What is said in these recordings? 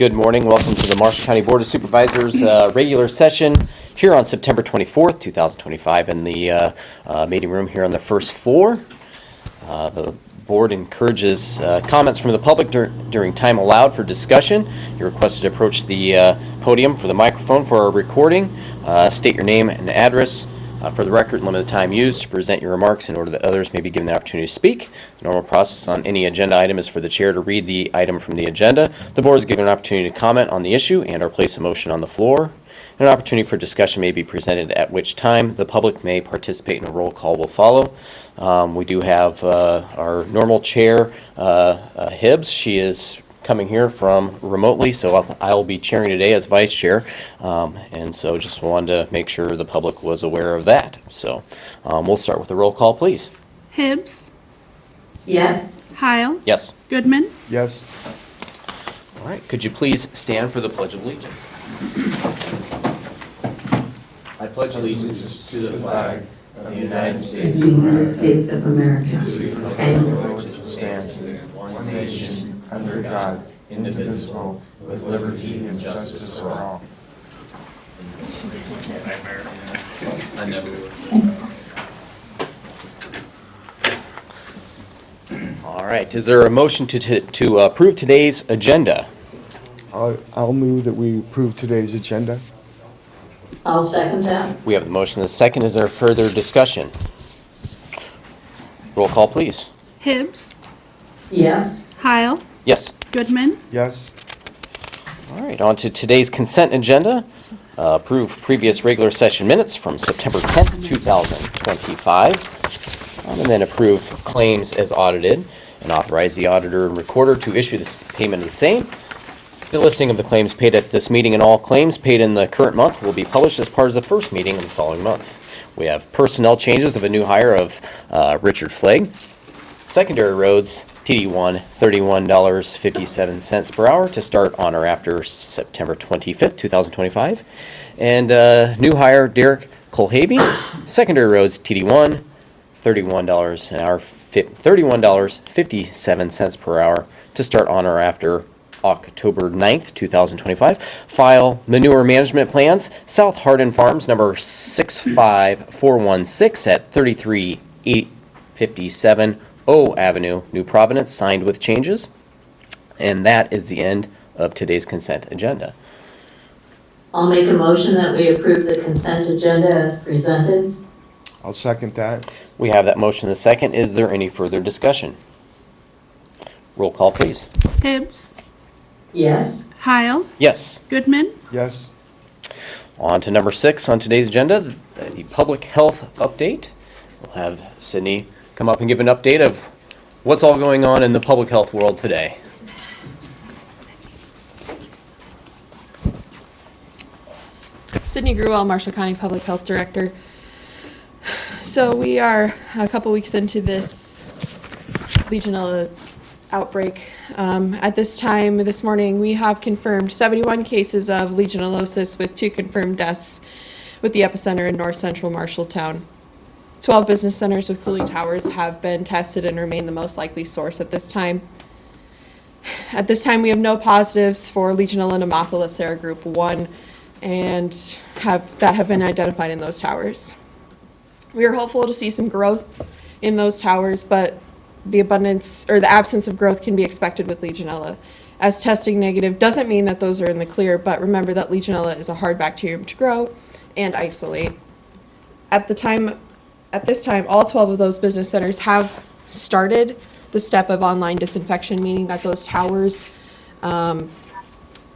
Good morning. Welcome to the Marshall County Board of Supervisors regular session here on September 24th, 2025 in the meeting room here on the first floor. The board encourages comments from the public during time allowed for discussion. You're requested to approach the podium for the microphone for our recording. State your name and address. For the record, limit the time used to present your remarks in order that others may be given the opportunity to speak. The normal process on any agenda item is for the chair to read the item from the agenda. The board is given an opportunity to comment on the issue and or place a motion on the floor. An opportunity for discussion may be presented, at which time the public may participate and a roll call will follow. We do have our normal chair, Hibbs. She is coming here from remotely, so I'll be chairing today as vice chair, and so just wanted to make sure the public was aware of that. So we'll start with the roll call, please. Hibbs? Yes. Heil? Yes. Goodman? Yes. All right, could you please stand for the Pledge of Allegiance? I pledge allegiance to the flag of the United States The United States of America. and which it stands One nation, under God, indivisible, with liberty and justice for all. I never. All right, is there a motion to approve today's agenda? I'll move that we approve today's agenda. I'll second that. We have the motion and the second. Is there further discussion? Roll call, please. Hibbs? Yes. Heil? Yes. Goodman? Yes. All right, on to today's consent agenda. Approve previous regular session minutes from September 10th, 2025. And then approve claims as audited and authorize the auditor and recorder to issue this payment of the same. The listing of the claims paid at this meeting and all claims paid in the current month will be published as part of the first meeting of the following month. We have personnel changes of a new hire of Richard Flagg. Secondary roads, TD1, $31.57 per hour to start on or after September 25th, 2025. And new hire Derek Colhaby. Secondary roads, TD1, $31 an hour, $31.57 per hour to start on or after October 9th, 2025. File manure management plans, South Hardin Farms, number 65416 at 33857 O Avenue, New Providence, signed with changes. And that is the end of today's consent agenda. I'll make a motion that we approve the consent agenda as presented. I'll second that. We have that motion in the second. Is there any further discussion? Roll call, please. Hibbs? Yes. Heil? Yes. Goodman? Yes. On to number 6 on today's agenda, the public health update. We'll have Sydney come up and give an update of what's all going on in the public health world today. Sydney Gruwell, Marshall County Public Health Director. So we are a couple weeks into this Legionella outbreak. At this time, this morning, we have confirmed 71 cases of Legionellosis with 2 confirmed deaths with the epicenter in north central Marshalltown. 12 business centers with cooling towers have been tested and remain the most likely source at this time. At this time, we have no positives for Legionella pneumophila serogroup 1 and have been identified in those towers. We are hopeful to see some growth in those towers, but the abundance or the absence of growth can be expected with Legionella. As testing negative doesn't mean that those are in the clear, but remember that Legionella is a hard bacterium to grow and isolate. At this time, all 12 of those business centers have started the step of online disinfection, meaning that those towers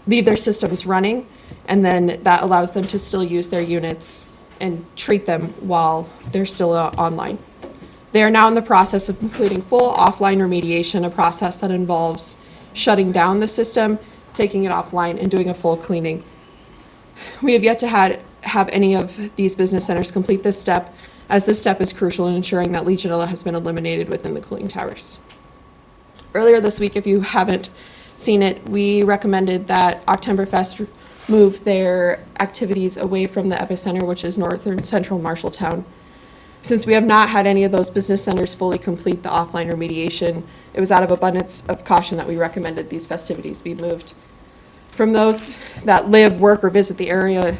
leave their systems running, and then that allows them to still use their units and treat them while they're still online. They are now in the process of completing full offline remediation, a process that involves shutting down the system, taking it offline, and doing a full cleaning. We have yet to have any of these business centers complete this step, as this step is crucial in ensuring that Legionella has been eliminated within the cooling towers. Earlier this week, if you haven't seen it, we recommended that Oktoberfest move their activities away from the epicenter, which is northern central Marshalltown. Since we have not had any of those business centers fully complete the offline remediation, it was out of abundance of caution that we recommended these festivities be moved. From those that live, work, or visit the area,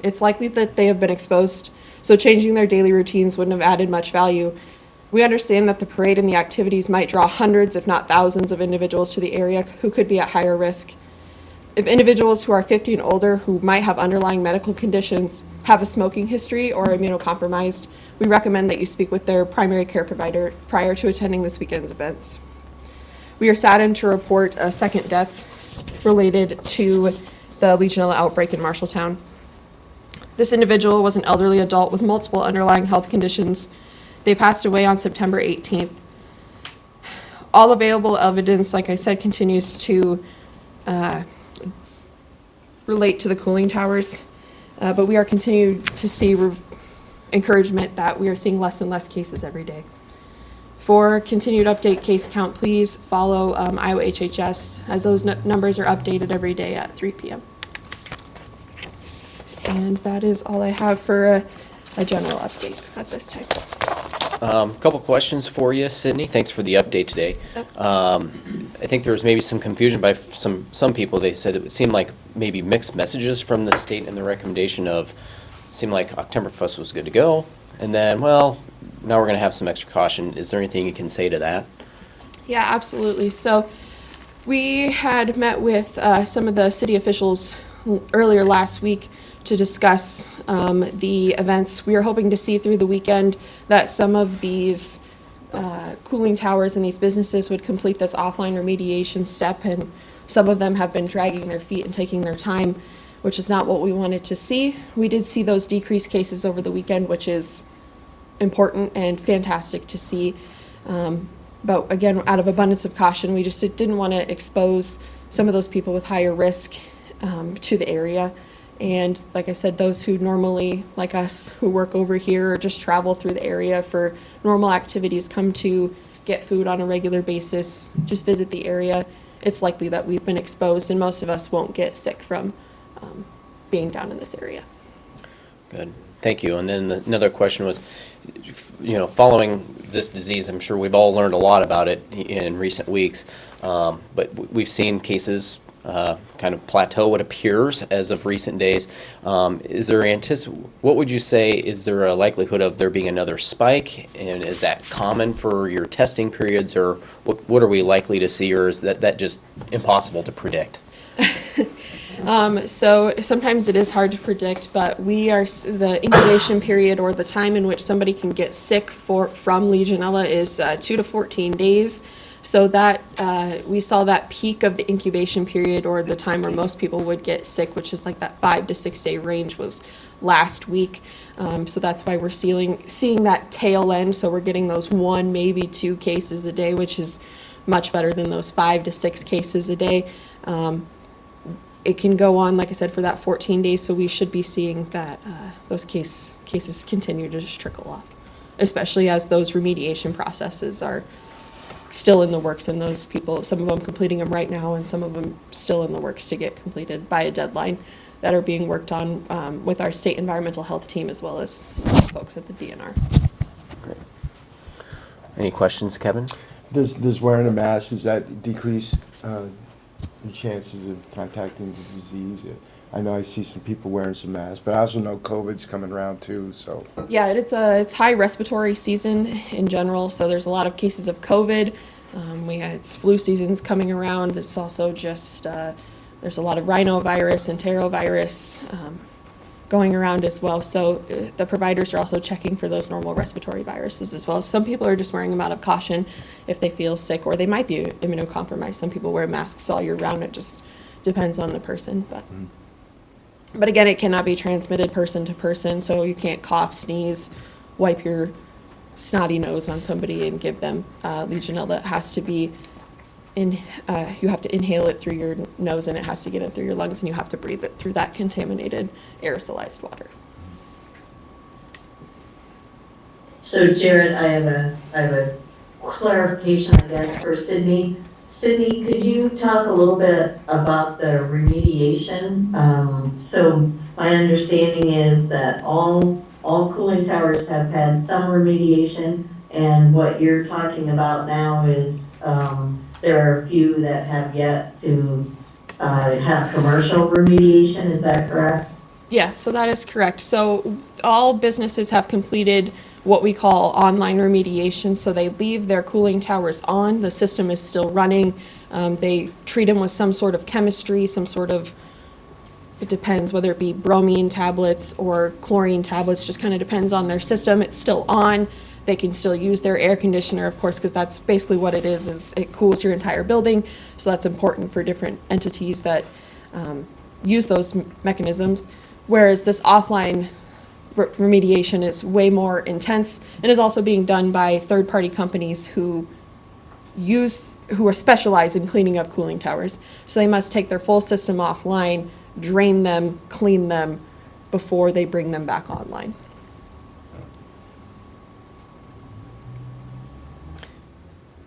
it's likely that they have been exposed, so changing their daily routines wouldn't have added much value. We understand that the parade and the activities might draw hundreds, if not thousands, of individuals to the area who could be at higher risk. If individuals who are 50 and older who might have underlying medical conditions, have a smoking history, or are immunocompromised, we recommend that you speak with their primary care provider prior to attending this weekend's events. We are saddened to report a second death related to the Legionella outbreak in Marshalltown. This individual was an elderly adult with multiple underlying health conditions. They passed away on September 18th. All available evidence, like I said, continues to relate to the cooling towers, but we are continuing to see encouragement that we are seeing less and less cases every day. For continued update case count, please follow Iowa HHS, as those numbers are updated every day at 3 p.m. And that is all I have for a general update at this time. Couple questions for you, Sydney. Thanks for the update today. I think there was maybe some confusion by some people. They said it seemed like maybe mixed messages from the state and the recommendation of, seemed like Oktoberfest was good to go, and then, well, now we're going to have some extra caution. Is there anything you can say to that? Yeah, absolutely. So we had met with some of the city officials earlier last week to discuss the events. We are hoping to see through the weekend that some of these cooling towers and these businesses would complete this offline remediation step, and some of them have been dragging their feet and taking their time, which is not what we wanted to see. We did see those decreased cases over the weekend, which is important and fantastic to see. But again, out of abundance of caution, we just didn't want to expose some of those people with higher risk to the area. And like I said, those who normally, like us, who work over here or just travel through the area for normal activities, come to get food on a regular basis, just visit the area, it's likely that we've been exposed, and most of us won't get sick from being down in this area. Good. Thank you. And then another question was, following this disease, I'm sure we've all learned a lot about it in recent weeks, but we've seen cases kind of plateau, it appears, as of recent days. Is there what would you say, is there a likelihood of there being another spike, and is that common for your testing periods, or what are we likely to see, or is that just impossible to predict? So sometimes it is hard to predict, but the incubation period, or the time in which somebody can get sick from Legionella, is 2 to 14 days. So that we saw that peak of the incubation period, or the time where most people would get sick, which is like that 5 to 6 day range, was last week. So that's why we're seeing that tail end. So we're getting those 1, maybe 2 cases a day, which is much better than those 5 to 6 cases a day. It can go on, like I said, for that 14 days, so we should be seeing that those cases continue to just trickle off, especially as those remediation processes are still in the works, and those people, some of them completing them right now, and some of them still in the works to get completed by a deadline, that are being worked on with our state environmental health team, as well as some folks at the DNR. Great. Any questions, Kevin? Does wearing a mask, does that decrease the chances of contacting the disease? I know I see some people wearing some masks, but I also know COVID's coming around too, so. Yeah, it's high respiratory season in general, so there's a lot of cases of COVID. It's flu season's coming around. It's also just, there's a lot of rhinovirus and enterovirus going around as well. So the providers are also checking for those normal respiratory viruses as well. Some people are just wearing them out of caution if they feel sick, or they might be immunocompromised. Some people wear masks all year round. It just depends on the person. But again, it cannot be transmitted person to person, so you can't cough, sneeze, wipe your snotty nose on somebody and give them Legionella. It has to be you have to inhale it through your nose, and it has to get in through your lungs, and you have to breathe it through that contaminated aerosolized water. So Jared, I have a clarification, I guess, for Sydney. Sydney, could you talk a little bit about the remediation? So my understanding is that all cooling towers have had some remediation, and what you're talking about now is there are a few that have yet to have commercial remediation, is that correct? Yeah, so that is correct. So all businesses have completed what we call online remediation. So they leave their cooling towers on, the system is still running. They treat them with some sort of chemistry, some sort of, it depends whether it be bromine tablets or chlorine tablets, just kind of depends on their system. It's still on. They can still use their air conditioner, of course, because that's basically what it is it cools your entire building. So that's important for different entities that use those mechanisms. Whereas this offline remediation is way more intense and is also being done by third-party companies who are specialized in cleaning up cooling towers. So they must take their full system offline, drain them, clean them before they bring them back online.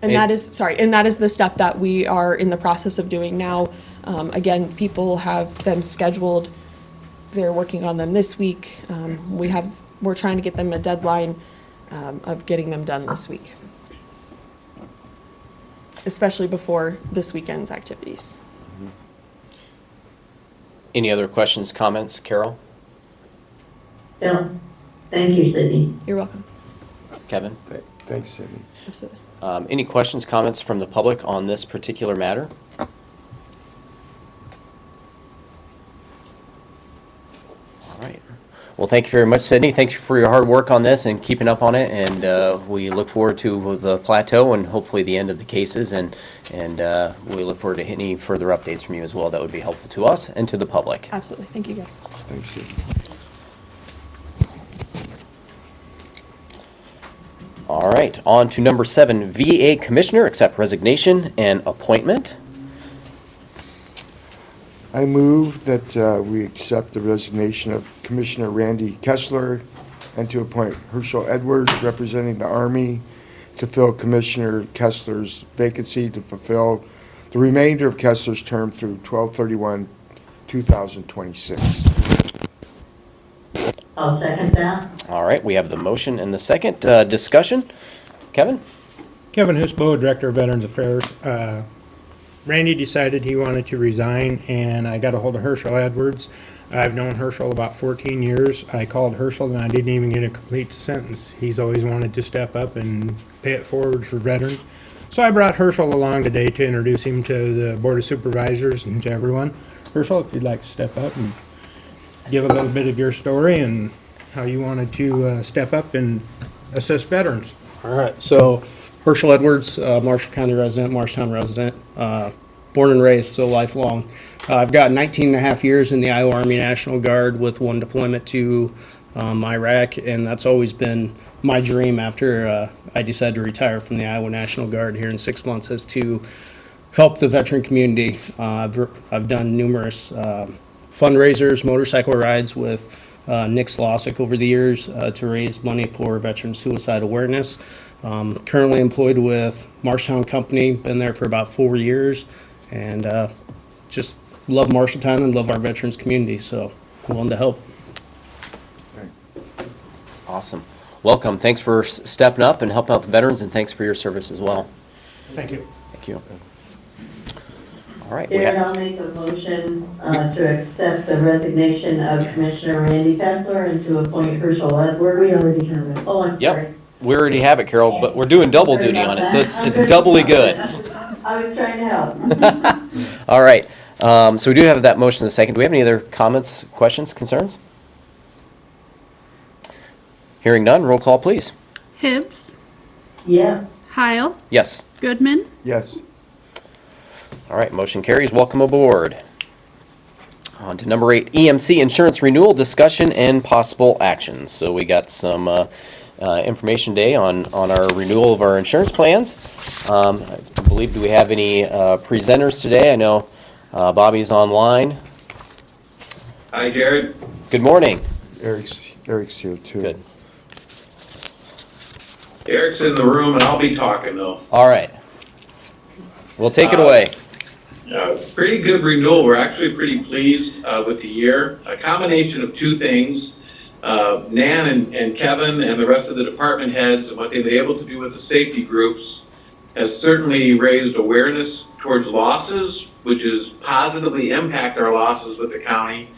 And that is the step that we are in the process of doing now. Again, people have them scheduled. They're working on them this week. We're trying to get them a deadline of getting them done this week, especially before this weekend's activities. Any other questions, comments, Carol, Bill? Thank you, Sydney. You're welcome. Kevin? Thanks, Sydney. Absolutely. Any questions, comments from the public on this particular matter? All right. Well, thank you very much, Sydney. Thank you for your hard work on this and keeping up on it. And we look forward to the plateau and hopefully the end of the cases. And we look forward to any further updates from you as well. That would be helpful to us and to the public. Absolutely. Thank you, guys. Thanks, Sydney. All right, on to number 7, VA Commissioner, accept resignation and appointment. I move that we accept the resignation of Commissioner Randy Kessler and to appoint Herschel Edwards, representing the Army, to fill Commissioner Kessler's vacancy to fulfill the remainder of Kessler's term through 12/31/2026. I'll second that. All right, we have the motion and the second. Discussion? Kevin? Kevin Husbo, Director of Veterans Affairs. Randy decided he wanted to resign, and I got a hold of Herschel Edwards. I've known Herschel about 14 years. I called Herschel, and I didn't even get a complete sentence. He's always wanted to step up and pay it forward for veterans. So I brought Herschel along today to introduce him to the Board of Supervisors and to everyone. Herschel, if you'd like to step up and give a little bit of your story and how you wanted to step up and assist veterans. All right, so Herschel Edwards, Marshall County resident, Marshtown resident, born and raised, so lifelong. I've got 19 and a half years in the Iowa Army National Guard with one deployment to Iraq, and that's always been my dream after I decided to retire from the Iowa National Guard here in 6 months, is to help the veteran community. I've done numerous fundraisers, motorcycle rides with Nick Slosik over the years to raise money for veteran suicide awareness. Currently employed with Marshtown Company, been there for about 4 years, and just love Marshalltown and love our veterans community, so willing to help. Awesome. Welcome. Thanks for stepping up and helping out the veterans, and thanks for your service as well. Thank you. Thank you. All right. Jared, I'll make a motion to accept the resignation of Commissioner Randy Kessler and to appoint Herschel Edwards. We already have it. Oh, I'm sorry. Yep. We already have it, Carol, but we're doing double Sorry duty about on it, so that. it's doubly good. I was trying to help. All right. So we do have that motion in the second. Do we have any other comments, questions, concerns? Hearing none, roll call, please. Hibbs, Yeah. Heil, Yes. Goodman, Yes. All right, motion carries. Welcome aboard. On to number 8, EMC insurance renewal discussion and possible action. So we got some information today on our renewal of our insurance plans. I believe, do we have any presenters today? I know Bobby's online. Hi, Jared. Good morning. Eric's here too. Good. Eric's in the room, and I'll be talking, though. All right. We'll take it away. Pretty good renewal. We're actually pretty pleased with the year. A combination of two things. Nan and Kevin and the rest of the department heads and what they've been able to do with the safety groups has certainly raised awareness towards losses which is positively impact our losses with the county,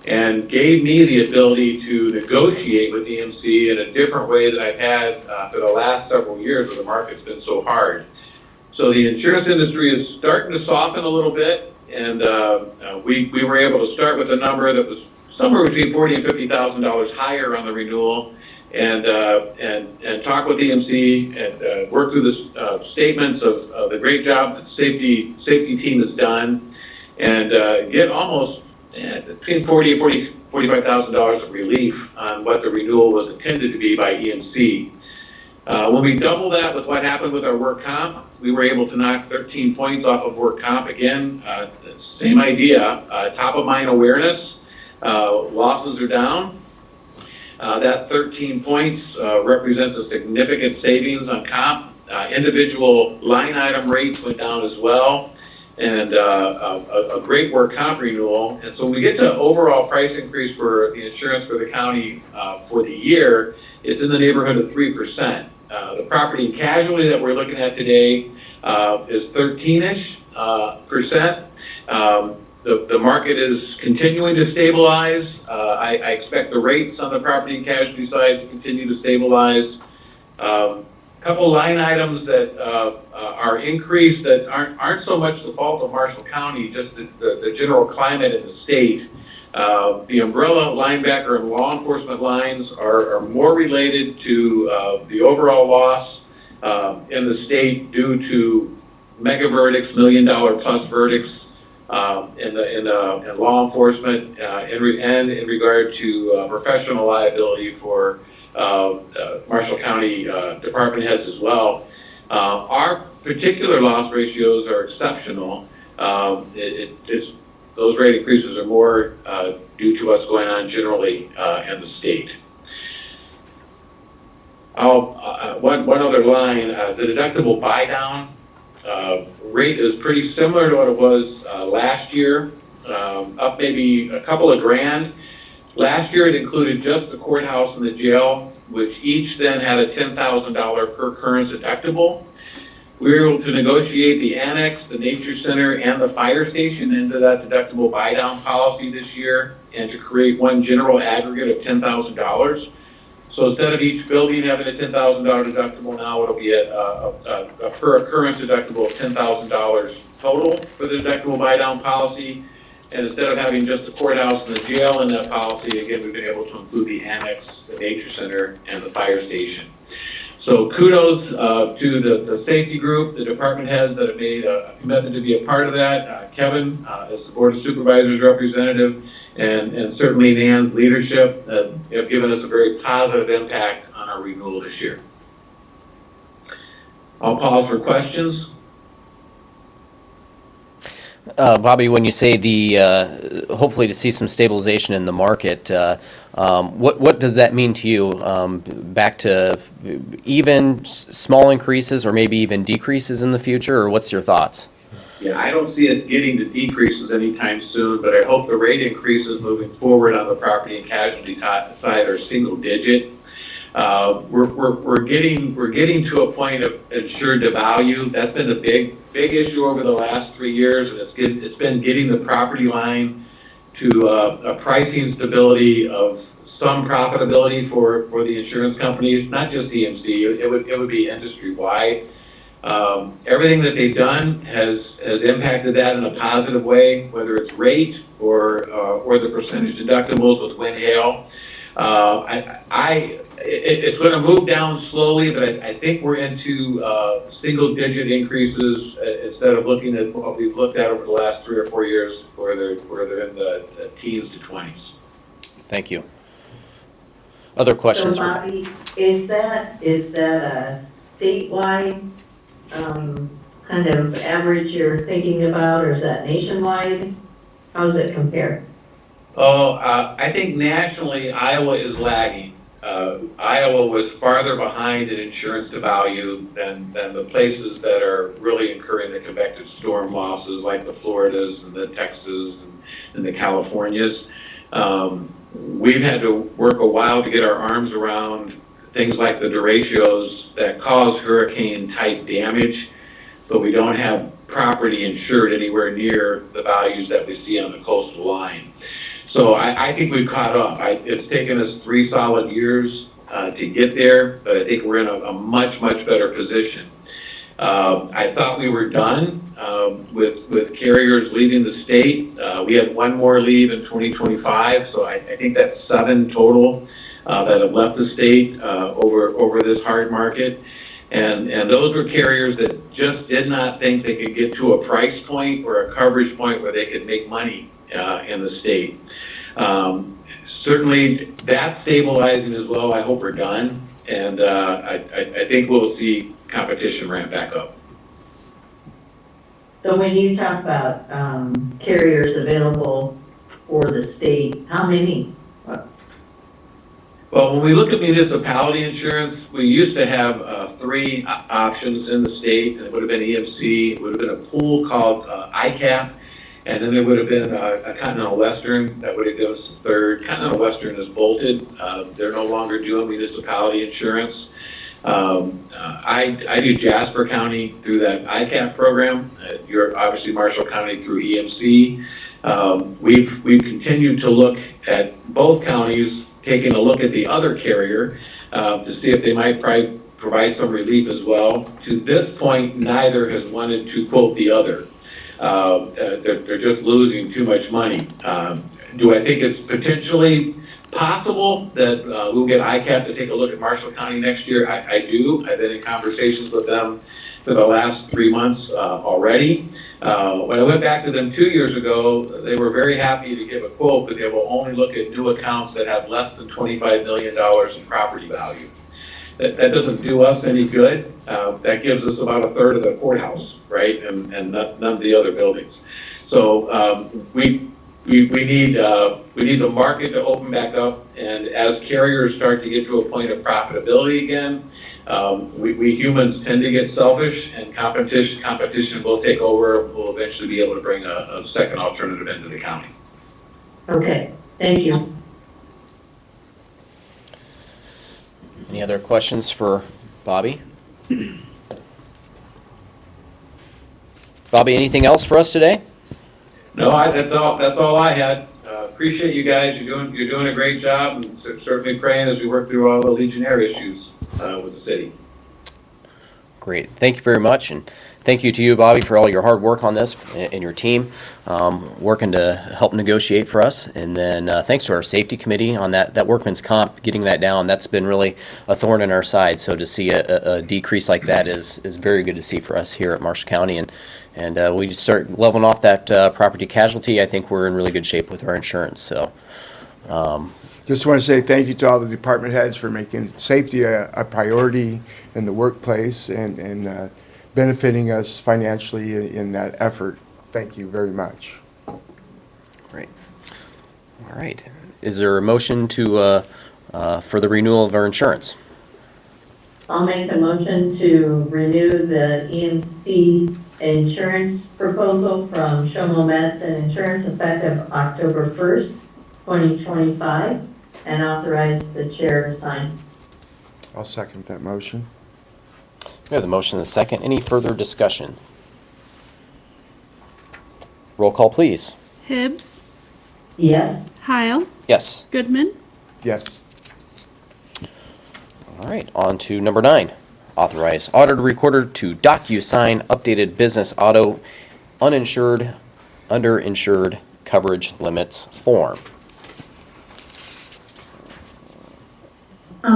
and gave me the ability to negotiate with EMC in a different way than I've had for the last several years where the market's been so hard. So the insurance industry is starting to soften a little bit, and we were able to start with a number that was somewhere between $40,000 and $50,000 higher on the renewal, and talk with EMC and work through the statements of the great job that safety team has done, and get almost between $40,000 and $45,000 of relief on what the renewal was intended to be by EMC. When we double that with what happened with our work comp, we were able to knock 13 points off of work comp. Again, same idea, top of mind awareness, losses are down. That 13 points represents a significant savings on comp. Individual line item rates went down as well, and a great work comp renewal. And so when we get to overall price increase for the insurance for the county for the year, it's in the neighborhood of 3%. The property and casualty that we're looking at today is 13-ish percent. The market is continuing to stabilize. I expect the rates on the property and casualty side to continue to stabilize. Couple line items that are increased that aren't so much the fault of Marshall County, just the general climate in the state. The umbrella, linebacker, and law enforcement lines are more related to the overall loss in the state due to mega verdicts, $1 million plus verdicts in law enforcement, and in regard to professional liability for Marshall County department heads as well. Our particular loss ratios are exceptional. Those rate increases are more due to what's going on generally in the state. One other line, the deductible buy down rate is pretty similar to what it was last year, up maybe a couple of grand. Last year it included just the courthouse and the jail, which each then had a $10,000 per occurrence deductible. We were able to negotiate the annex, the nature center, and the fire station into that deductible buy down policy this year, and to create one general aggregate of $10,000. So instead of each building having a $10,000 deductible, now it'll be a per occurrence deductible of $10,000 total for the deductible buy down policy. And instead of having just the courthouse and the jail in that policy, again, we've been able to include the annex, the nature center, and the fire station. So kudos to the safety group, the department heads that have made a commitment to be a part of that. Kevin, as the Board of Supervisors representative, and certainly Nan's leadership have given us a very positive impact on our renewal this year. I'll pause for questions. Bobby, when you say hopefully to see some stabilization in the market, what does that mean to you? Back to even small increases or maybe even decreases in the future, or what's your thoughts? Yeah, I don't see us getting to decreases anytime soon, but I hope the rate increases moving forward on the property and casualty side are single digit. We're getting to a point of insured to value. That's been the big issue over the last 3 years, and it's been getting the property line to a pricing stability of some profitability for the insurance companies, not just EMC. It would be industry wide. Everything that they've done has impacted that in a positive way, whether it's rate or the percentage deductibles with wind hail. It's going to move down slowly, but I think we're into single-digit increases instead of looking at what we've looked at over the last 3 or 4 years, where they're in the teens to 20s. Thank you. Other questions? So Bobby, is that a statewide kind of average you're thinking about, or is that nationwide? How does it compare? I think nationally Iowa is lagging. Iowa was farther behind in insurance to value than the places that are really incurring the convective storm losses, like the Floridas and the Texas and the Californias. We've had to work a while to get our arms around things like the derechos that cause hurricane type damage, but we don't have property insured anywhere near the values that we see on the coastal line. So I think we've caught up. It's taken us 3 solid years to get there, but I think we're in a much better position. I thought we were done with carriers leaving the state. We had 1 more leave in 2025, so I think that's 7 total that have left the state over this hard market. And those were carriers that just did not think they could get to a price point or a coverage point where they could make money in the state. Certainly that's stabilizing as well. I hope we're done. And I think we'll see competition ramp back up. So when you talk about carriers available for the state, how many? Well, when we look at municipality insurance, we used to have 3 options in the state, and it would have been EMC, it would have been a pool called ICAP, and then there would have been a Continental Western that would have given us the 3rd. Continental Western is bolted. They're no longer doing municipality insurance. I do Jasper County through that ICAP program. You're obviously Marshall County through EMC. We've continued to look at both counties, taking a look at the other carrier to see if they might provide some relief as well. To this point, neither has wanted to quote the other. They're just losing too much money. Do I think it's potentially possible that we'll get ICAP to take a look at Marshall County next year? I do. I've been in conversations with them for the last 3 months already. When I went back to them 2 years ago, they were very happy to give a quote, but they will only look at new accounts that have less than $25 million in property value. That doesn't do us any good. That gives us about 1/3 of the courthouse, right? And none of the other buildings. So we need the market to open back up, and as carriers start to get to a point of profitability again, we humans tend to get selfish, and competition will take over. We'll eventually be able to bring a second alternative into the county. Okay, thank you. Any other questions for Bobby? Bobby, anything else for us today? No, that's all I had. Appreciate you guys. You're doing a great job, and certainly praying as we work through all the Legionnaire issues with the city. Great. Thank you very much, and thank you to you, Bobby, for all your hard work on this and your team working to help negotiate for us. And then thanks to our safety committee on that workman's comp, getting that down. That's been really a thorn in our side. So to see a decrease like that is very good to see for us here at Marshall County. And we just start leveling off that property casualty. I think we're in really good shape with our insurance. So. Just want to say thank you to all the department heads for making safety a priority in the workplace and benefiting us financially in that effort. Thank you very much. Great. All right. Is there a motion to for the renewal of our insurance? I'll make a motion to renew the EMC insurance proposal from Shomo Madsen Insurance effective October 1st, 2025, and authorize the chair to sign. I'll second that motion. We have the motion and the second. Any further discussion? Roll call, please. Hibbs, Yes? Heil, Yes. Goodman, Yes. All right, on to number 9. Authorize auditor recorder to DocuSign updated business auto uninsured, underinsured coverage limits form.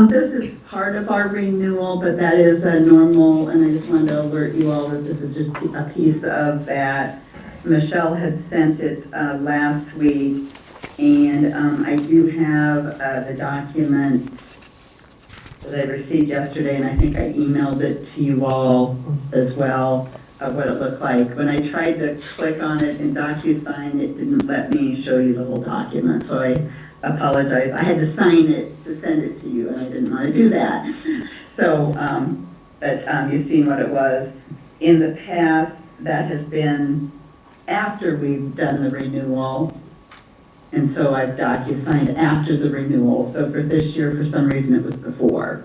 This is part of our renewal, but that is a normal, and I just wanted to alert you all that this is just a piece of that. Michelle had sent it last week, and I do have the document that I received yesterday, and I think I emailed it to you all as well, of what it looked like. When I tried to click on it in DocuSign, it didn't let me show you the whole document, so I apologize. I had to sign it to send it to you, and I didn't want to do that. So, but you've seen what it was. In the past, that has been after we've done the renewal, and so I've DocuSigned after the renewal. So for this year, for some reason, it was before.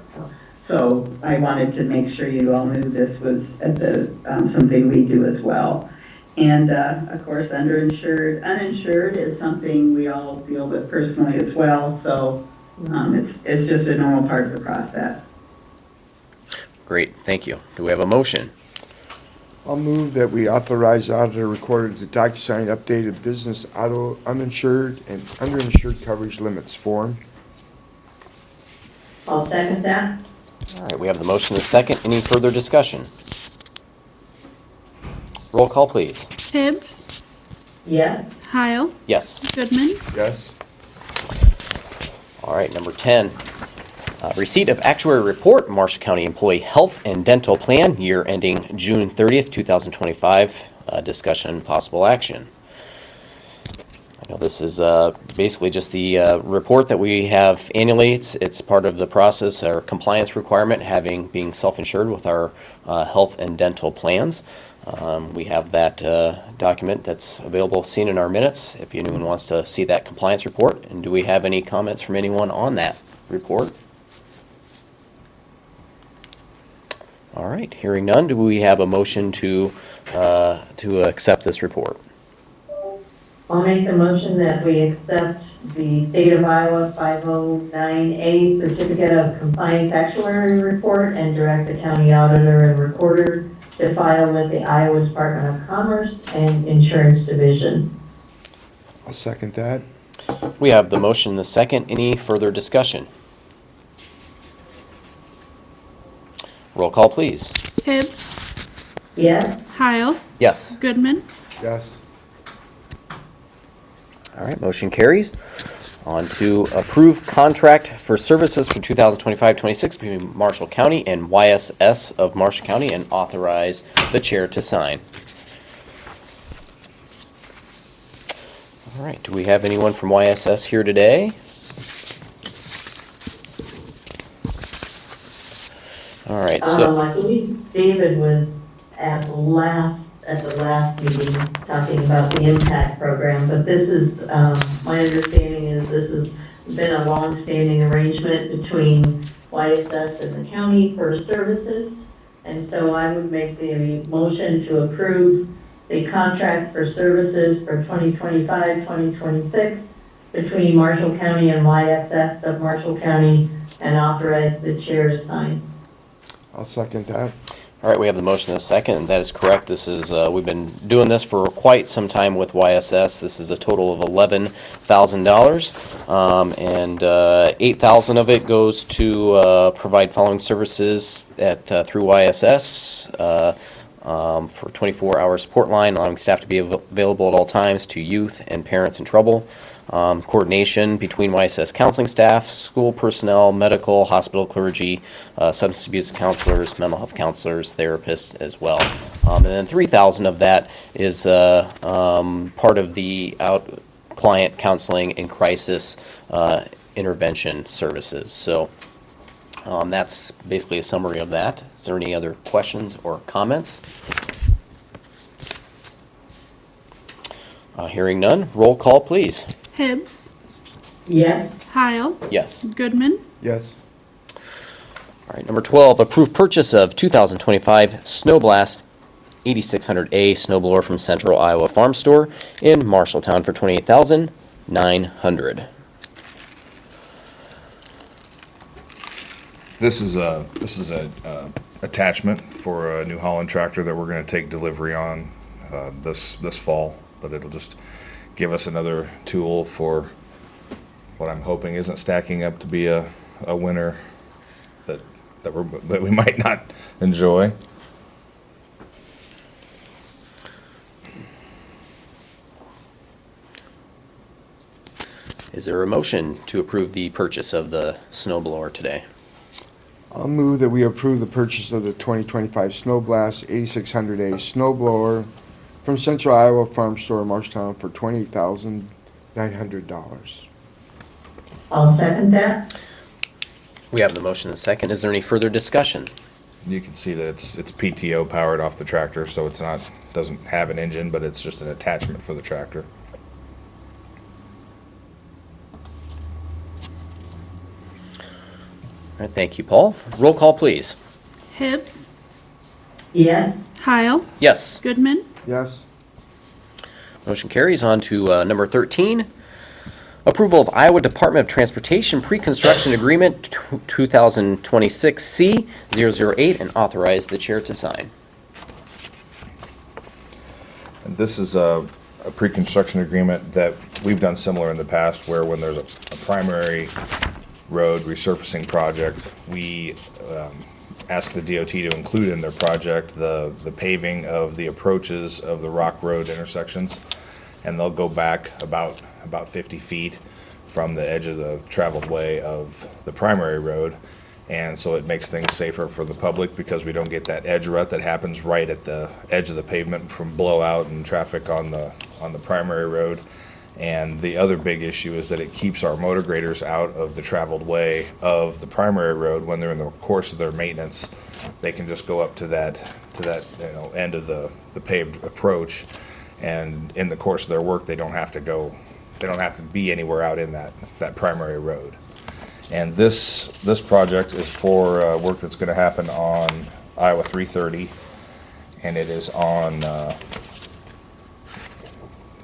So I wanted to make sure you all knew this was something we do as well. And of course, underinsured, uninsured is something we all deal with personally as well. So it's just a normal part of the process. Great, thank you. Do we have a motion? I'll move that we authorize auditor recorder to DocuSign updated business auto uninsured and underinsured coverage limits form. I'll second that. All right, we have the motion and the second. Any further discussion? Roll call, please. Hibbs, Yes. Heil, Yes. Goodman, Yes. All right, number 10. Receipt of actuary report, Marshall County Employee Health and Dental Plan, year ending June 30th, 2025. Discussion and possible action. I know this is basically just the report that we have annually. It's part of the process, our compliance requirement, being self-insured with our health and dental plans. We have that document that's available, seen in our minutes, if anyone wants to see that compliance report. And do we have any comments from anyone on that report? All right, hearing none, do we have a motion to accept this report? I'll make the motion that we accept the State of Iowa 509A Certificate of Compliance Actuary Report and direct the county auditor and recorder to file with the Iowa Department of Commerce and Insurance Division. I'll second that. We have the motion and the second. Any further discussion? Roll call, please. Hibbs, Yes. Heil, Yes. Goodman, Yes. All right, motion carries. On to approve contract for services for 2025-26 between Marshall County and YSS of Marshall County and authorize the chair to sign. All right, do we have anyone from YSS here today? All right, so, I believe David was at the last meeting talking about the impact program, but this is, my understanding is this has been a long-standing arrangement between YSS and the county for services. And so I would make the motion to approve the contract for services for 2025-2026 between Marshall County and YSS of Marshall County and authorize the chair to sign. I'll second that. all right, we have the motion and a second, and that is correct. This is, we've been doing this for quite some time with YSS. This is a total of $11,000, and $8,000 of it goes to provide following services through YSS for 24-hour support line, allowing staff to be available at all times to youth and parents in trouble. Coordination between YSS counseling staff, school personnel, medical, hospital clergy, substance abuse counselors, mental health counselors, therapists as well. And then $3,000 of that is part of the client counseling and crisis intervention services. So that's basically a summary of that. Is there any other questions or comments? Hearing none, roll call, please. Hibbs, Yes. Heil, Yes. Goodman, Yes. All right, number 12, approve purchase of 2025 Snowblast 8600A snowblower from Central Iowa Farm Store in Marshalltown for $28,900. This is a attachment for a New Holland tractor that we're going to take delivery on this fall, but it'll just give us another tool for what I'm hoping isn't stacking up to be a winter that we might not enjoy. Is there a motion to approve the purchase of the snowblower today? I'll move that we approve the purchase of the 2025 Snowblast 8600A snowblower from Central Iowa Farm Store in Marshtown for $28,900. I'll second that. We have the motion and the second. Is there any further discussion? You can see that it's PTO powered off the tractor, so it's doesn't have an engine, but it's just an attachment for the tractor. right, thank you, Paul. Roll call, please. Hibbs, Yes? Heil, Yes. Goodman, Yes. Motion carries on to number 13. Approval of Iowa Department of Transportation Pre-Construction Agreement 2026C-008 and authorize the chair to sign. And this is a pre-construction agreement that we've done similar in the past, where when there's a primary road resurfacing project, we ask the DOT to include in their project the paving of the approaches of the Rock Road intersections. And they'll go back about 50 feet from the edge of the traveled way of the primary road. And so it makes things safer for the public because we don't get that edge rut that happens right at the edge of the pavement from blowout and traffic on the primary road. And the other big issue is that it keeps our motor graders out of the traveled way of the primary road when they're in the course of their maintenance. They can just go up to that end of the paved approach, and in the course of their work they don't have to be anywhere out in that primary road. And this project is for work that's going to happen on Iowa 330, and it is on,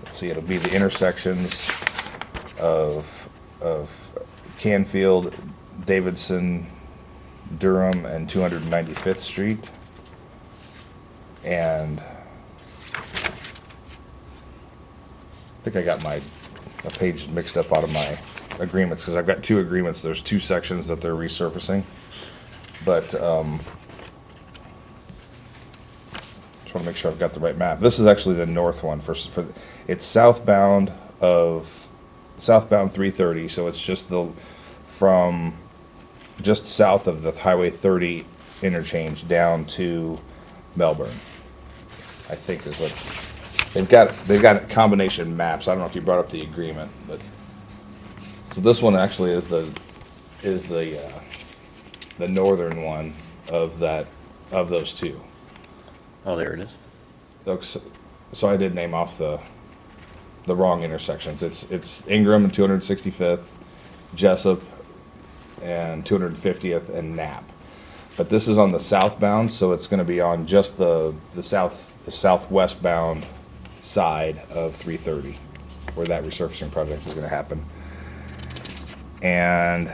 let's see, it'll be the intersections of Canfield, Davidson, Durham, and 295th Street. And I think I got a page mixed up out of my agreements, because I've got two agreements. There's two sections that they're resurfacing, but just want to make sure I've got the right map. This is actually the north one it's southbound 330, so it's just from just south of the Highway 30 interchange down to Melbourne, I think is what they've got combination maps. I don't know if you brought up the agreement, but so this one actually is the northern one of those two. Oh, there it is. So I did name off the wrong intersections. It's Ingram and 265th, Jessup and 250th and Knapp. But this is on the southbound, so it's going to be on just the southwest bound side of 330, where that resurfacing project is going to happen. And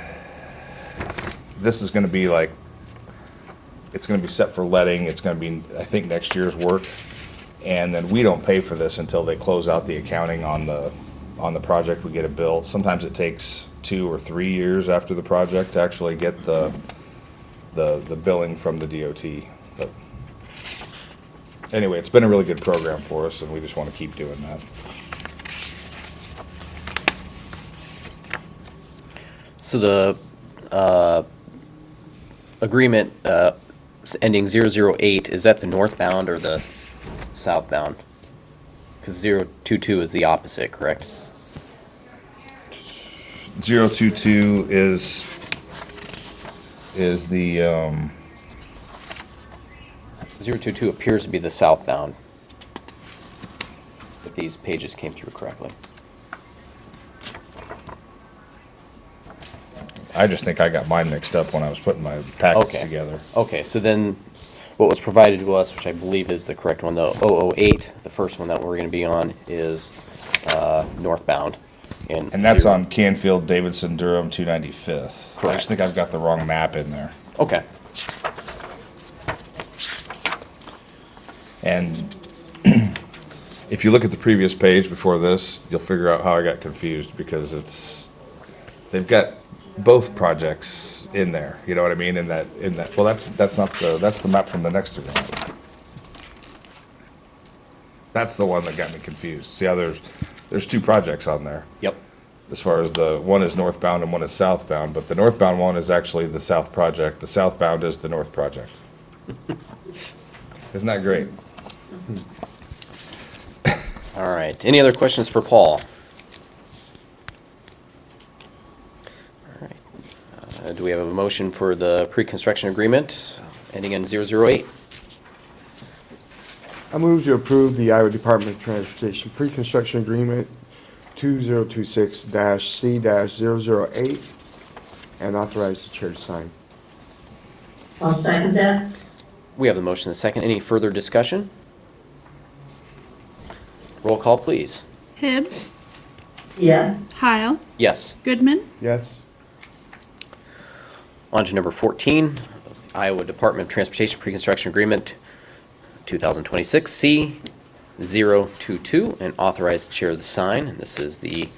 this is going to be it's going to be set for letting. It's going to be, I think, next year's work. And then we don't pay for this until they close out the accounting on the project. We get a bill. Sometimes it takes 2 or 3 years after the project to actually get the billing from the DOT. But anyway, it's been a really good program for us, and we just want to keep doing that. So the agreement ending 008, is that the northbound or the southbound? Because 022 is the opposite, correct? 022 is the 022 appears to be the southbound, if these pages came through correctly. I just think I got mine mixed up when I was putting my packets together. Okay, so then what was provided to us, which I believe is the correct one, the 008, the first one that we're going to be on, is northbound. And that's on Canfield, Davidson, Durham, 295th. Correct. I just think I've got the wrong map in there. Okay. And if you look at the previous page before this, you'll figure out how I got confused, because they've got both projects in there. You know what I mean? In that. Well, that's the map from the next agreement. That's the one that got me confused. See how there's two projects on there. Yep. As far as the one is northbound and one is southbound, but the northbound one is actually the south project. The southbound is the north project. Isn't that great? All right. Any other questions for Paul? All right. Do we have a motion for the pre-construction agreement ending in 008? I move to approve the Iowa Department of Transportation pre-construction agreement 2026-C-008 and authorize the chair to sign. I'll second that. We have the motion and the second. Any further discussion? Roll call, please. Hibbs, Yeah. Heil, Yes. Goodman, Yes. On to number 14, Iowa Department of Transportation Pre-Construction Agreement 2026 C022, and authorize the chair to sign. And this is the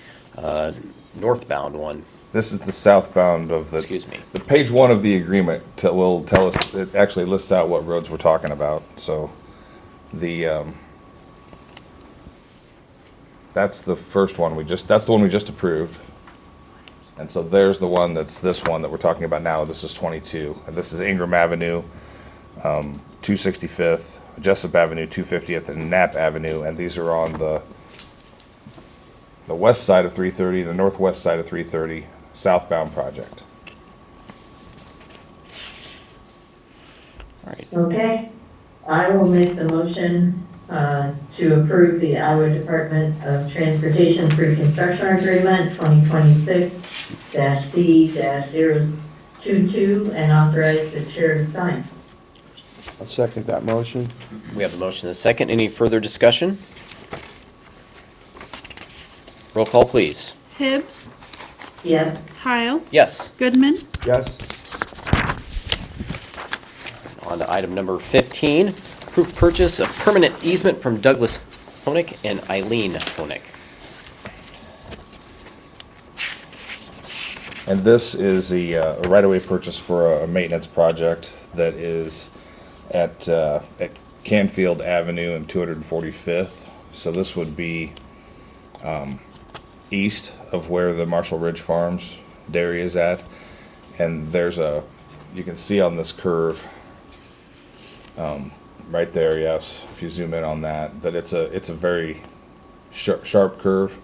northbound one. This is the southbound of the. Excuse me. The page one of the agreement will tell us, it actually lists out what roads we're talking about, so that's the first one that's the one we just approved. And so there's the one that's this one that we're talking about now. This is 22. And this is Ingram Avenue, 265th, Jessup Avenue, 250th, and Knapp Avenue. And these are on the west side of 330, the northwest side of 330, southbound project. All right. Okay. I will make the motion to approve the Iowa Department of Transportation Pre-Construction Agreement 2026-C-022 and authorize the chair to sign. I'll second that motion. We have the motion and the second. Any further discussion? Roll call, please. Hibbs, Yes. Heil, Yes. Goodman, Yes. On to item number 15, approved purchase of permanent easement from Douglas Honig and Eileen Honig. And this is a right-of-way purchase for a maintenance project that is at Canfield Avenue and 245th. So this would be east of where the Marshall Ridge Farms dairy is at. And there's you can see on this curve, right there, yes, if you zoom in on that it's a very sharp curve,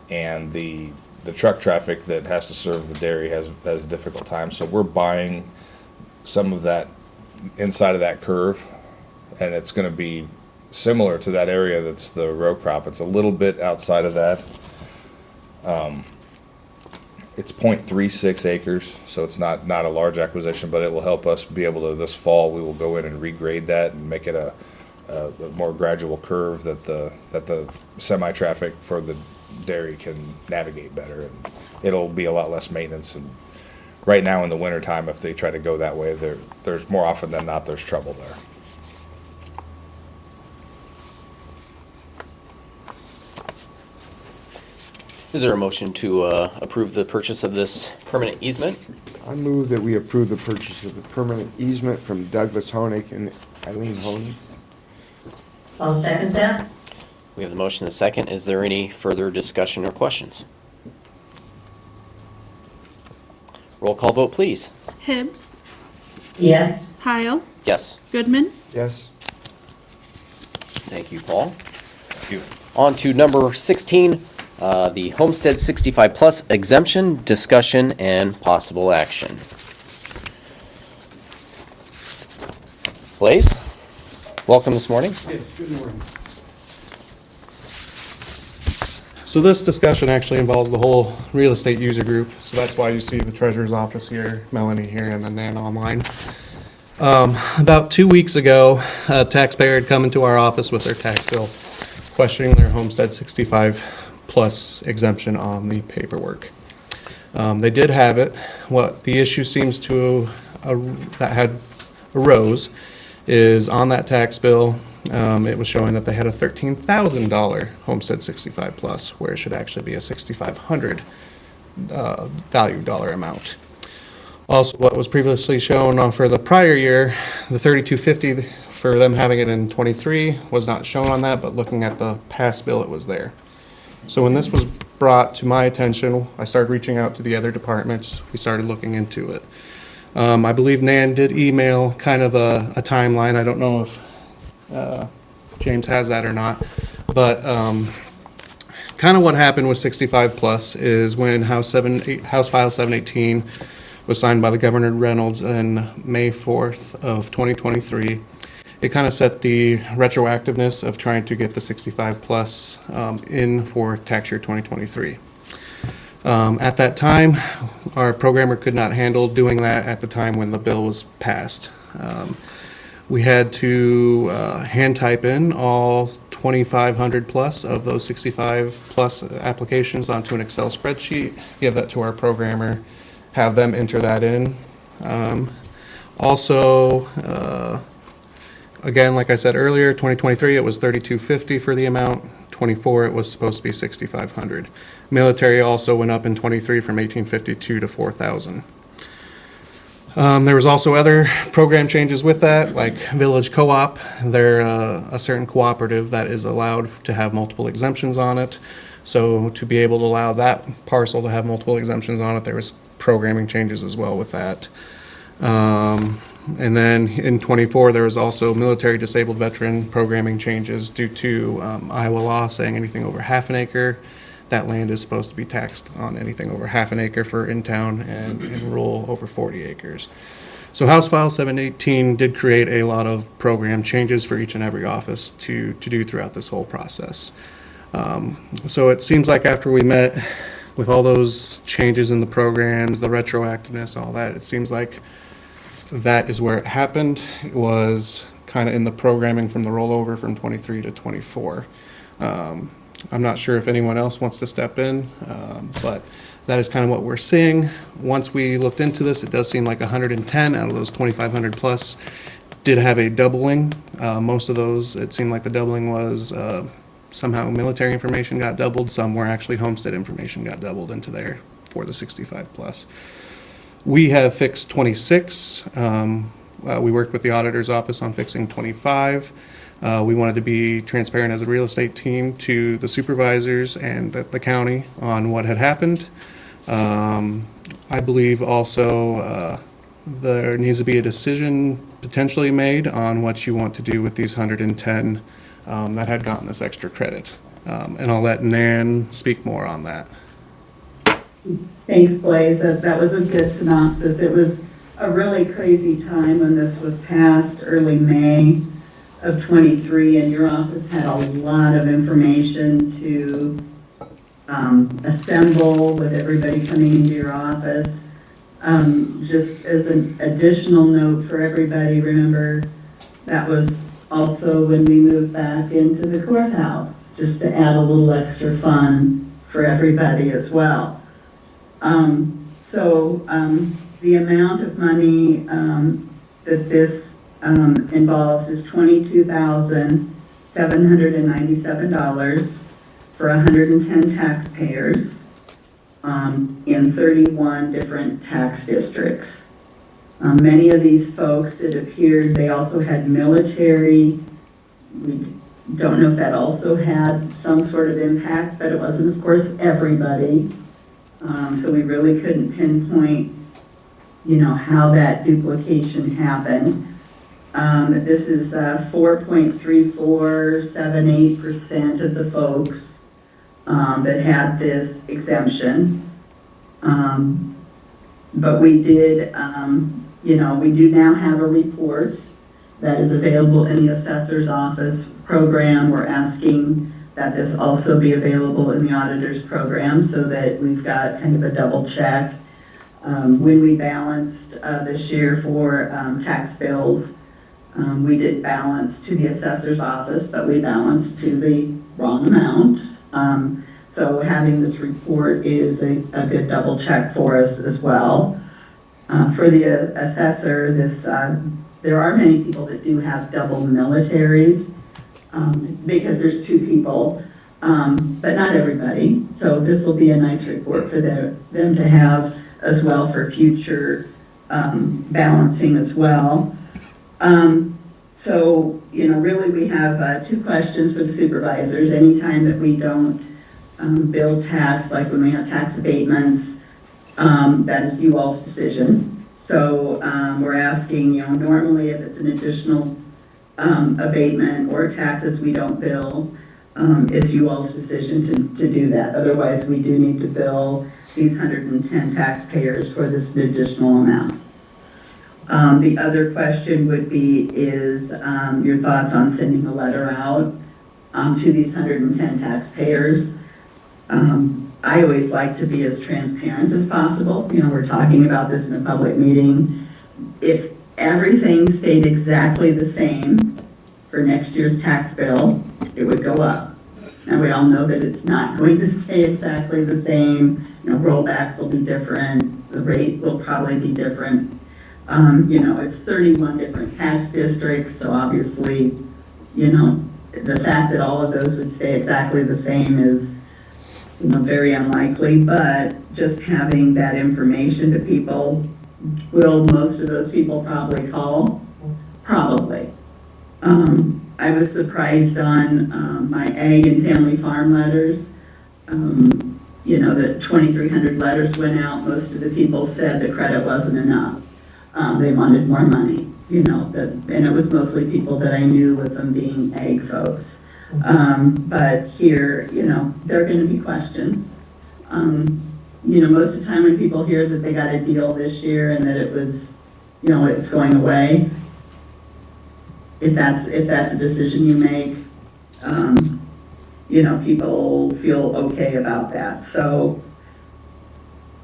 and the truck traffic that has to serve the dairy has a difficult time. So we're buying some of that inside of that curve, and it's going to be similar to that area that's the row crop. It's a little bit outside of that. It's 0.36 acres, so it's not a large acquisition, but it will help us be able to, this fall, we will go in and regrade that and make it a more gradual curve that the semi-traffic for the dairy can navigate better, and it'll be a lot less maintenance. And right now in the wintertime, if they try to go that way, there's more often than not, there's trouble there. Is there a motion to approve the purchase of this permanent easement? I move that we approve the purchase of the permanent easement from Douglas Honig and Eileen Honig. I'll second that. We have the motion and the second. Is there any further discussion or questions? Roll call vote, please. Hibbs, Yes. Heil, Yes. Goodman, Yes. Thank you, Paul. Thank you. On to number 16, the Homestead 65 Plus exemption, discussion, and possible action. Blaze, welcome this morning. Yes, good morning. So this discussion actually involves the whole real estate user group, so that's why you see the treasurer's office here, Melanie here, and then Nan online. About 2 weeks ago, a taxpayer had come into our office with their tax bill, questioning their Homestead 65 Plus exemption on the paperwork. They did have it. What the issue seems to that had arose is on that tax bill, it was showing that they had a $13,000 Homestead 65 Plus, where it should actually be a $6,500 value dollar amount. Also, what was previously shown for the prior year, the $3,250 for them having it in '23 was not shown on that, but looking at the past bill, it was there. So when this was brought to my attention, I started reaching out to the other departments. We started looking into it. I believe Nan did email kind of a timeline. I don't know if James has that or not, but kind of what happened with 65 Plus is when House File 718 was signed by the Governor Reynolds on May 4th of 2023. It kind of set the retroactiveness of trying to get the 65 plus in for tax year 2023. At that time, our programmer could not handle doing that at the time when the bill was passed. We had to hand type in all 2,500 plus of those 65 plus applications onto an Excel spreadsheet, give that to our programmer, have them enter that in. Also, again, like I said earlier, 2023, it was $3,250 for the amount. 24, it was supposed to be $6,500. Military also went up in 23 from $1,852 to $4,000. There was also other program changes with that, like Village Co-op. They're a certain cooperative that is allowed to have multiple exemptions on it. So to be able to allow that parcel to have multiple exemptions on it, there was programming changes as well with that. And then in 24, there was also military disabled veteran programming changes due to Iowa law saying anything over half an acre, that land is supposed to be taxed on anything over half an acre for in-town and in rural over 40 acres. So House File 718 did create a lot of program changes for each and every office to do throughout this whole process. So it seems like after we met with all those changes in the programs, the retroactiveness, all that, it seems like that is where it happened. It was kind of in the programming from the rollover from 23 to 24. I'm not sure if anyone else wants to step in, but that is kind of what we're seeing. Once we looked into this, it does seem like 110 out of those 2,500 plus did have a doubling. Most of those, it seemed like the doubling was somehow military information got doubled. Some were actually homestead information got doubled into there for the 65 plus. We have fixed 26. We worked with the auditor's office on fixing 25. We wanted to be transparent as a real estate team to the supervisors and the county on what had happened. I believe also there needs to be a decision potentially made on what you want to do with these 110 that had gotten this extra credit. And I'll let Nan speak more on that. Thanks, Blaze. That was a good synopsis. It was a really crazy time when this was passed, early May of 23, and your office had a lot of information to assemble with everybody coming into your office. Just as an additional note for everybody, remember that was also when we moved back into the courthouse, just to add a little extra fun for everybody as well. The amount of money that this involves is $22,797 for 110 taxpayers in 31 different tax districts. Many of these folks, it appeared, they also had military. We don't know if that also had some sort of impact, but it wasn't, of course, everybody. So we really couldn't pinpoint, how that duplication happened. This is 4.3478% of the folks that had this exemption. But we did, we do now have a report that is available in the assessor's office program. We're asking that this also be available in the auditor's program so that we've got kind of a double check. When we balanced this year for tax bills, we did balance to the assessor's office, but we balanced to the wrong amount. So having this report is a good double check for us as well. For the assessor, there are many people that do have double militaries because there's two people, but not everybody. So this will be a nice report for them to have as well for future balancing as well. Really we have two questions for the supervisors. Anytime that we don't bill tax, like when we have tax abatements, that is you all's decision. So we're asking, normally if it's an additional abatement or taxes we don't bill, it's you all's decision to do that. Otherwise, we do need to bill these 110 taxpayers for this additional amount. The other question would be is your thoughts on sending a letter out to these 110 taxpayers. I always like to be as transparent as possible. You know, we're talking about this in a public meeting. If everything stayed exactly the same for next year's tax bill, it would go up. Now, we all know that it's not going to stay exactly the same. You know, rollbacks will be different. The rate will probably be different. You know, it's 31 different tax districts, so obviously, you know, the fact that all of those would stay exactly the same is, you know, very unlikely, but just having that information to people, will most of those people probably call? Probably. I was surprised on my ag and family farm letters. You know, that 2,300 letters went out. Most of the people said the credit wasn't enough. They wanted more money, you know, and it was mostly people that I knew, with them being ag folks. But here, you know, there are going to be questions. You know, most of the time when people hear that they got a deal this year and that it was, you know, it's going away, if that's a decision you make, you know, people feel okay about that. So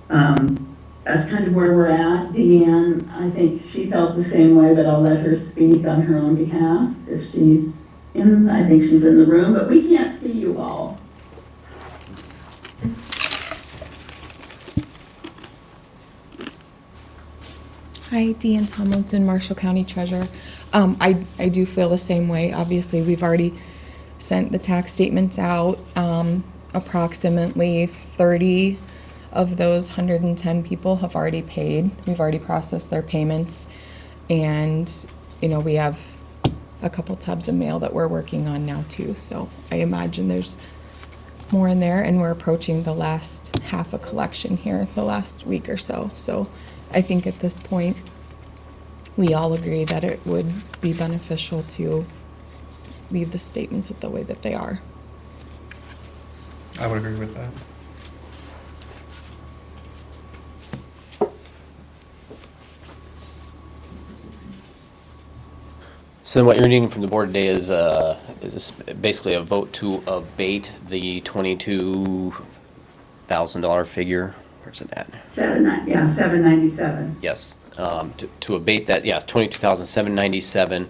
that's kind of where we're at. Deanne, I think she felt the same way, but I'll let her speak on her own behalf if she's in. I think she's in the room, but we can't see you all. Hi, Deanne Tomlinson, Marshall County Treasurer. I do feel the same way. Obviously, we've already sent the tax statements out. Approximately 30 of those 110 people have already paid. We've already processed their payments. And, you know, we have a couple tubs of mail that we're working on now too. So I imagine there's more in there, and we're approaching the last half of collection here, the last week or so. So I think at this point, we all agree that it would be beneficial to leave the statements the way that they are. I would agree with that. So then what you're needing from the board today is this basically a vote to abate the $22,000 figure? Where's it at? 797. Yes, to abate that, yeah, $22,797,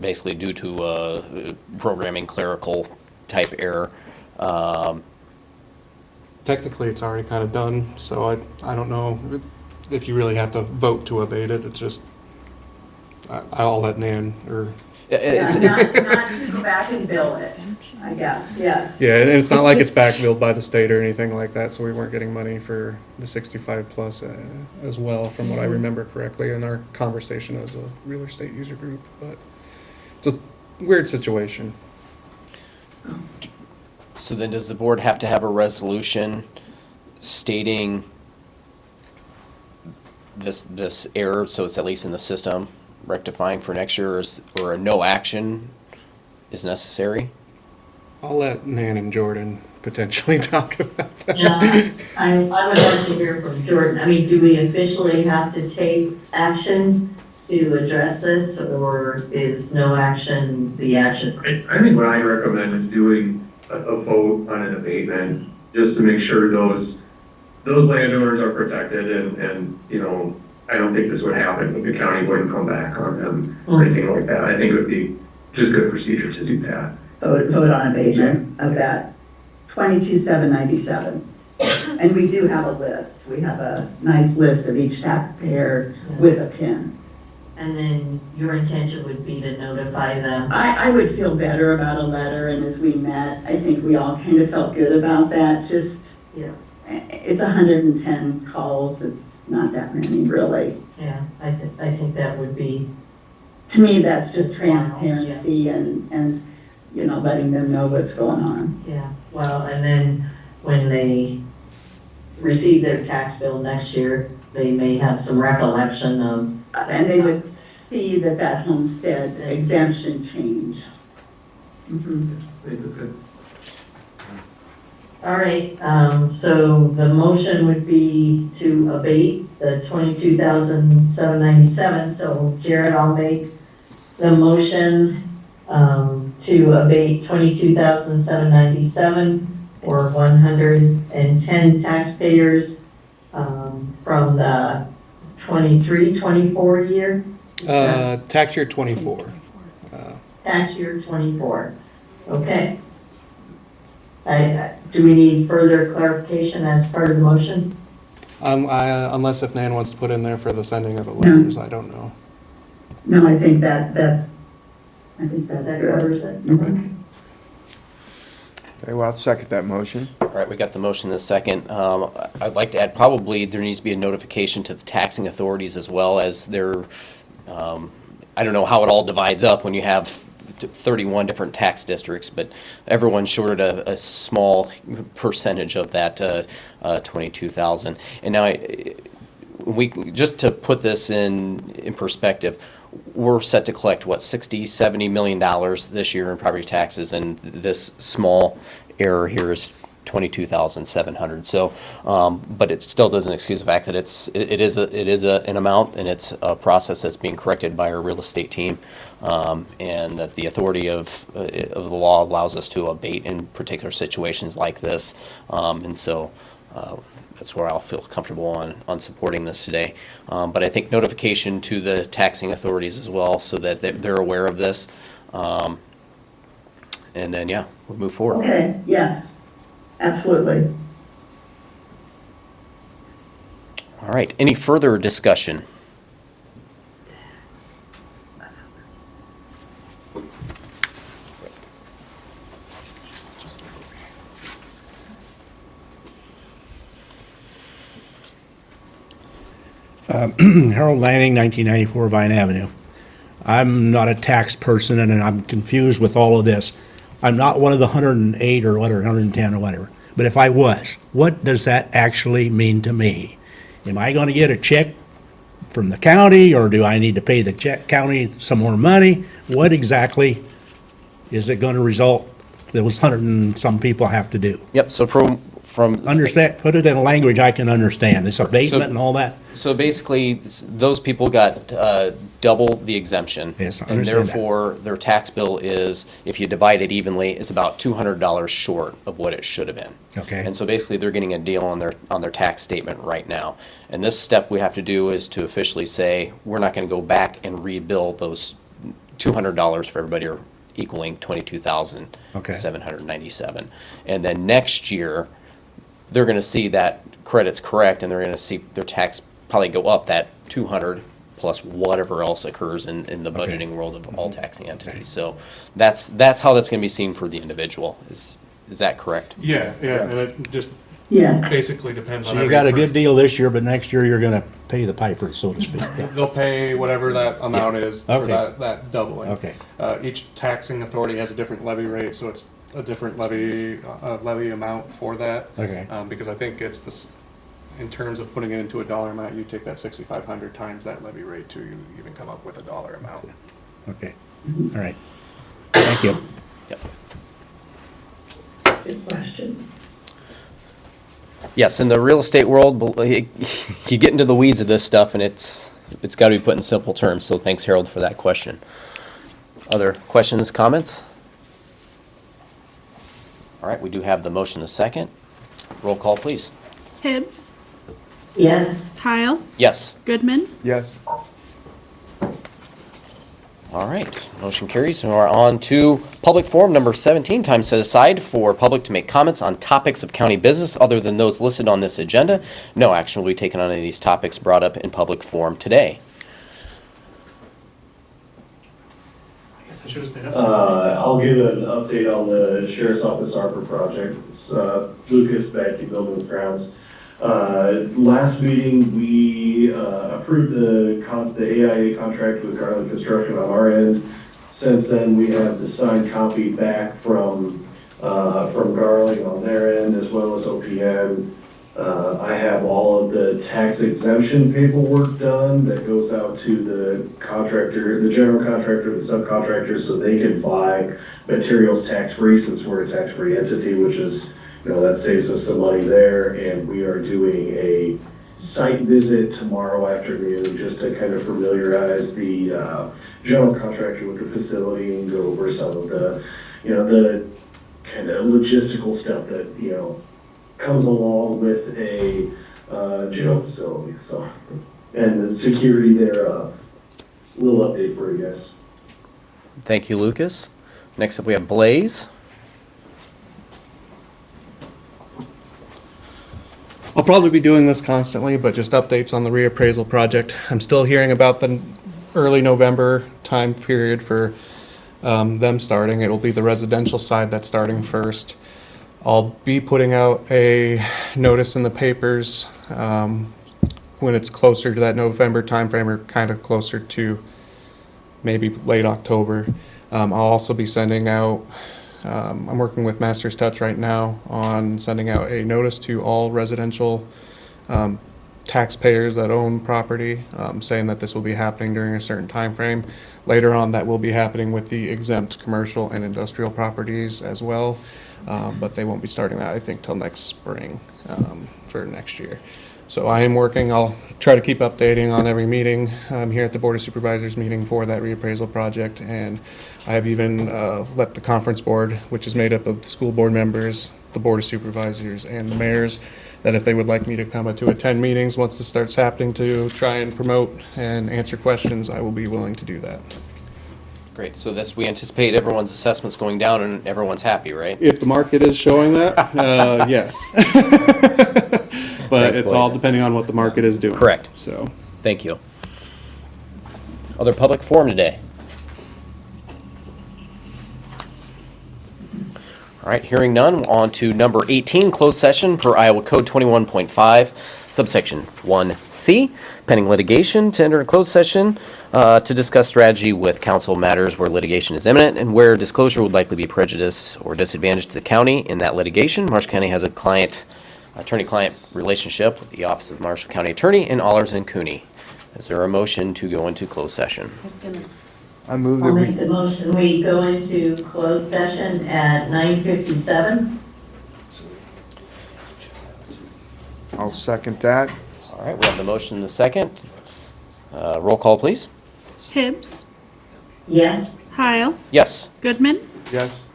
basically due to programming clerical type error. Technically, it's already kind of done, so I don't know if you really have to vote to abate it. It's just, I'll let Nan, or... Yeah, not to go back and bill it, I guess, yes. Yeah, and it's not like it's back billed by the state or anything like that, so we weren't getting money for the 65 plus as well, from what I remember correctly in our conversation as a real estate user group, but it's a weird situation. So then does the board have to have a resolution stating this error, so it's at least in the system, rectifying for next year, or a no action is necessary? I'll let Nan and Jordan potentially talk about that. Yeah, I would like to hear from Jordan. I mean, do we officially have to take action to address this, or is no action the action? I think what I recommend is doing a vote on an abatement, just to make sure those landowners are protected, and you know, I don't think this would happen. The county wouldn't come back on them or anything like that. I think it would be just good procedure to do that. Vote on abatement of that 22,797. And we do have a list. We have a nice list of each taxpayer with a PIN. And then your intention would be to notify them? I would feel better about a letter, and as we met, I think we all kind of felt good about that. Just, Yeah. It's 110 calls. It's not that many, really. Yeah, I think that would be. To me, that's just transparency and you know, letting them know what's going on. Yeah, well, and then when they receive their tax bill next year, they may have some recollection of. And they would see that homestead exemption changed. Mm-hmm. I think that's good. All right, so the motion would be to abate the 22,797. So Jared, I'll make the motion to abate 22,797 for 110 taxpayers from the 23-24 year, Tax year 24. tax year 24. Okay. Do we need further clarification as part of the motion? Unless if Nan wants to put in there for the sending of the letters, I don't know. No, I think that's That good. covers it? Okay, well, I'll second that motion. All right, we got the motion in a second. I'd like to add, probably there needs to be a notification to the taxing authorities as well as their, I don't know how it all divides up when you have 31 different tax districts, but everyone shorted a small percentage of that 22,000. And now, just to put this in perspective, we're set to collect, what, $60-70 million this year in property taxes, and this small error here is 22,700. So, but it still doesn't excuse the fact that it is an amount, and it's a process that's being corrected by our real estate team, and that the authority of the law allows us to abate in particular situations like this, and so. That's where I'll feel comfortable on supporting this today. But I think notification to the taxing authorities as well, so that they're aware of this. And then, yeah, we'll move forward. Okay, yes, absolutely. All right, any further discussion? Harold Lanning, 1994 Vine Avenue. I'm not a tax person, and I'm confused with all of this. I'm not one of the 108 or whatever, 110 or whatever. But if I was, what does that actually mean to me? Am I going to get a check from the county, or do I need to pay the county some more money? What exactly is it going to result, those 100 and some people have to do? Yep, so from Understand, put it in a language I can understand, this abatement and all that. So basically, those people got double the exemption. Yes, I and understand that. therefore, their tax bill is, if you divide it evenly, is about $200 short of what it should have been. Okay. And so basically, they're getting a deal on their tax statement right now. And this step we have to do is to officially say, we're not going to go back and rebuild those $200 for everybody, or equaling $22,797. And then next year, they're going to see that credit's correct, and they're going to see their tax probably go up that 200 plus whatever else occurs in the budgeting world of all taxing entities. So that's how that's going to be seen for the individual. Is that correct? Yeah, and it just Yeah, basically depends on. So you got a good deal this year, but next year you're going to pay the piper, so to speak. They'll pay whatever that amount is for Okay. that doubling. Okay. Each taxing authority has a different levy rate, so it's a different levy amount for that. Okay. Because I think it's this, in terms of putting it into a dollar amount, you take that 6,500 times that levy rate too, you even come up with a dollar amount. Okay, all right. Thank you. Yep. good question. Yes, in the real estate world, you get into the weeds of this stuff, and it's got to be put in simple terms. So thanks, Harold, for that question. Other questions, comments? All right, we do have the motion in a second. Roll call, please. Hibbs, Yes. Heil, Yes. Goodman, Yes. All right, motion carries. And we're on to public forum number 17, time set aside for public to make comments on topics of county business other than those listed on this agenda. No action will be taken on any of these topics brought up in public forum today. I'll give an update on the Sheriff's Office ARPA project. It's Lucas Becky Buildings Grounds. Last meeting, we approved the AIA contract with Garland Construction on our end. Since then, we have the signed copy back from Garland on their end, as well as OPM. I have all of the tax exemption paperwork done that goes out to the contractor, the general contractor, the subcontractors, so they can buy materials tax-free, since we're a tax-free entity, which is, that saves us some money there. And we are doing a site visit tomorrow afternoon just to kind of familiarize the general contractor with the facility and go over some of the, the kind of logistical stuff that, comes along with a jail facility, so, and the security thereof. Little update for you guys. Thank you, Lucas. Next up, we have Blaze. I'll probably be doing this constantly, but just updates on the reappraisal project. I'm still hearing about the early November time period for them starting. It'll be the residential side that's starting first. I'll be putting out a notice in the papers when it's closer to that November timeframe, or kind of closer to maybe late October. I'll also be sending out, I'm working with Master's Touch right now on sending out a notice to all residential taxpayers that own property, saying that this will be happening during a certain time frame. Later on, that will be happening with the exempt commercial and industrial properties as well, but they won't be starting that, I think, till next spring for next year. So I am working. I'll try to keep updating on every meeting here at the Board of Supervisors meeting for that reappraisal project, and I have even let the conference board, which is made up of the school board members, the Board of Supervisors, and the mayors, that if they would like me to come to attend meetings once this starts happening to try and promote and answer questions, I will be willing to do that. Great. So this, we anticipate everyone's assessments going down and everyone's happy, right? If the market is showing that, yes. But Thanks, it's all Blaze. depending on what the market is doing. Correct. So, Thank you. Other public forum today? All right, hearing none, on to number 18, closed session per Iowa Code 21.5, subsection 1C, pending litigation, to enter a closed session to discuss strategy with counsel matters where litigation is imminent and where disclosure would likely be prejudice or disadvantage to the county in that litigation. Marshall County has a attorney-client relationship with the Office of the Marshall County Attorney and Allers and Cooney. Is there a motion to go into closed session? I move that I'll we, make the motion, we go into closed session at 9:57. I'll second that. All right, we have the motion in the second. Roll call, please. Hibbs, Yes? Heil, Yes. Goodman, Yes?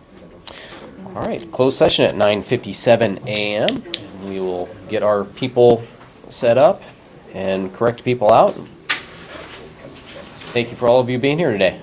All right, closed session at 9:57 a.m. We will get our people set up and correct people out. Thank you for all of you being here today.